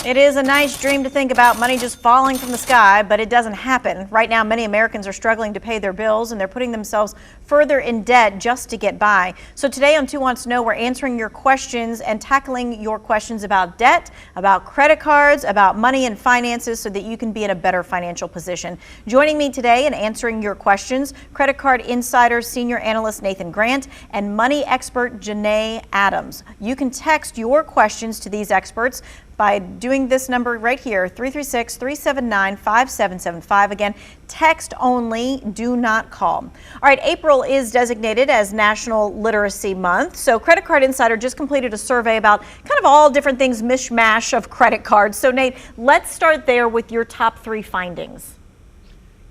It is a nice dream to think about money just falling from the sky, but it doesn't happen. Right now, many Americans are struggling to pay their bills, and they're putting themselves further in debt just to get by. So today on Two Wants to Know, we're answering your questions and tackling your questions about debt, about credit cards, about money and finances so that you can be in a better financial position. Joining me today and answering your questions, Credit Card Insider Senior Analyst Nathan Grant and money expert Janae Adams. You can text your questions to these experts by doing this number right here, 336-379-5775. Again, text only, do not call. All right, April is designated as National Literacy Month. So Credit Card Insider just completed a survey about kind of all different things, mishmash of credit cards. So Nate, let's start there with your top 3 findings.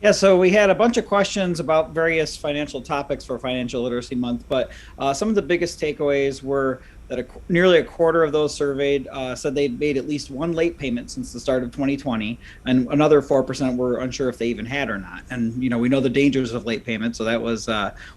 Yeah, so we had a bunch of questions about various financial topics for Financial Literacy Month, but some of the biggest takeaways were that nearly a quarter of those surveyed said they'd made at least one late payment since the start of 2020, and another 4% were unsure if they even had or not. And we know the dangers of late payment, so that was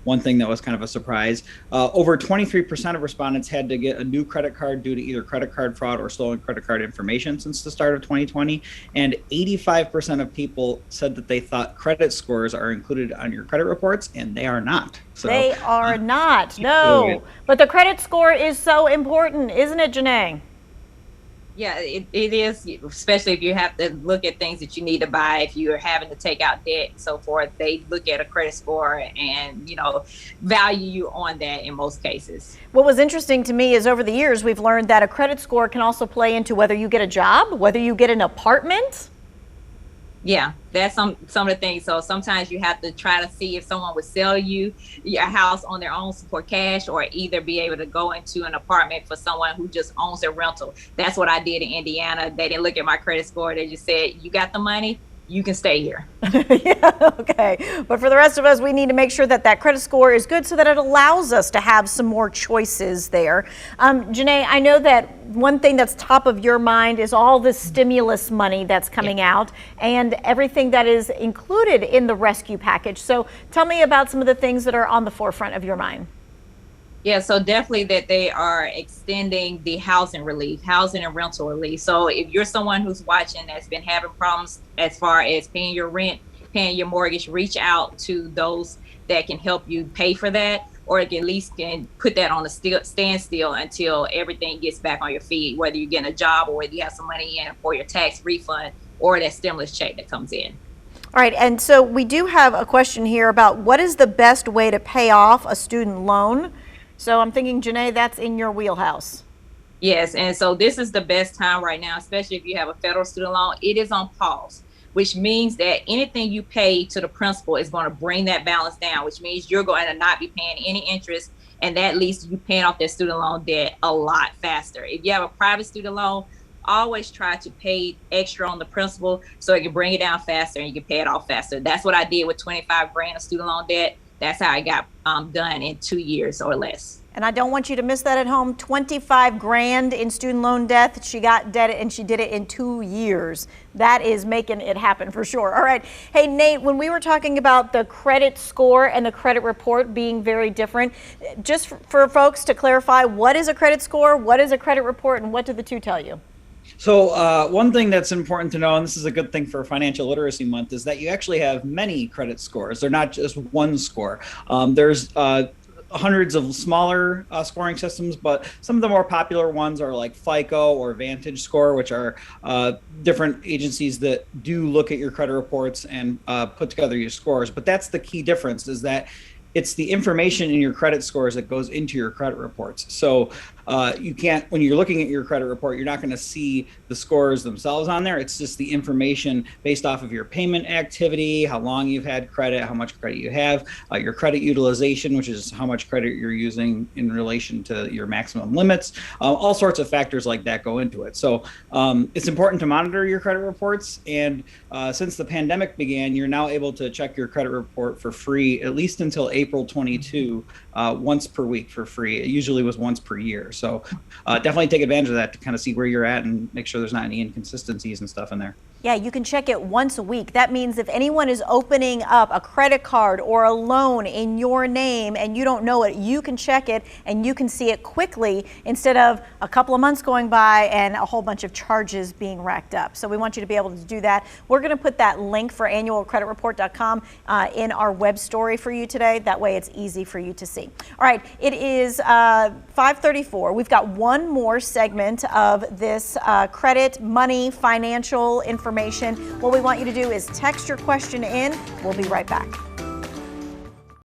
one thing that was kind of a surprise. Over 23% of respondents had to get a new credit card due to either credit card fraud or stolen credit card information since the start of 2020, and 85% of people said that they thought credit scores are included on your credit reports, and they are not. So, they are not, no. But the credit score is so important, isn't it, Janae? Yeah, it is, especially if you have to look at things that you need to buy, if you're having to take out debt and so forth. They look at a credit score and, value you on that in most cases. What was interesting to me is over the years, we've learned that a credit score can also play into whether you get a job, whether you get an apartment. Yeah, that's some of the things. So sometimes you have to try to see if someone would sell you your house on their own for cash, or either be able to go into an apartment for someone who just owns a rental. That's what I did in Indiana. They didn't look at my credit score. They just said, you got the money, you can stay here. Yeah, okay. But for the rest of us, we need to make sure that that credit score is good so that it allows us to have some more choices there. Janae, I know that one thing that's top of your mind is all the stimulus money that's coming out and everything that is included in the rescue package. So tell me about some of the things that are on the forefront of your mind. Yeah, so definitely that they are extending the housing and rental relief. So if you're someone who's watching that's been having problems as far as paying your rent, paying your mortgage, reach out to those that can help you pay for that, or at least can put that on a standstill until everything gets back on your feet, whether you're getting a job or whether you have some money in for your tax refund or that stimulus check that comes in. All right, and so we do have a question here about what is the best way to pay off a student loan. So I'm thinking, Janae, that's in your wheelhouse. Yes, and so this is the best time right now, especially if you have a federal student loan. It is on pause, which means that anything you pay to the principal is going to bring that balance down, which means you're going to not be paying any interest, and that leads to you paying off that student loan debt a lot faster. If you have a private student loan, always try to pay extra on the principal so it can bring it down faster and you can pay it off faster. That's what I did with 25 grand of student loan debt. That's how I got done in 2 years or less. And I don't want you to miss that at home. 25 grand in student loan debt. She got debt and she did it in 2 years. That is making it happen for sure. All right. Hey, Nate, when we were talking about the credit score and the credit report being very different, just for folks to clarify, what is a credit score? What is a credit report? And what do the two tell you? So one thing that's important to know, and this is a good thing for Financial Literacy Month, is that you actually have many credit scores. They're not just one score. There's hundreds of smaller scoring systems, but some of the more popular ones are like FICO or Vantage Score, which are different agencies that do look at your credit reports and put together your scores. But that's the key difference, is that it's the information in your credit scores that goes into your credit reports. So you can't, when you're looking at your credit report, you're not going to see the scores themselves on there. It's just the information based off of your payment activity, how long you've had credit, how much credit you have, your credit utilization, which is how much credit you're using in relation to your maximum limits. All sorts of factors like that go into it. So it's important to monitor your credit reports. And since the pandemic began, you're now able to check your credit report for free, at least until April 22 once per week for free. It usually was once per year. So definitely take advantage of that to kind of see where you're at and make sure there's not any inconsistencies and stuff in there. Yeah, you can check it once a week. That means if anyone is opening up a credit card or a loan in your name and you don't know it, you can check it and you can see it quickly instead of a couple of months going by and a whole bunch of charges being racked up. So we want you to be able to do that. We're going to put that link for annualcreditreport.com in our web story for you today. That way it's easy for you to see. All right, it is 5:34. We've got one more segment of this credit, money, financial information. What we want you to do is text your question in. We'll be right back.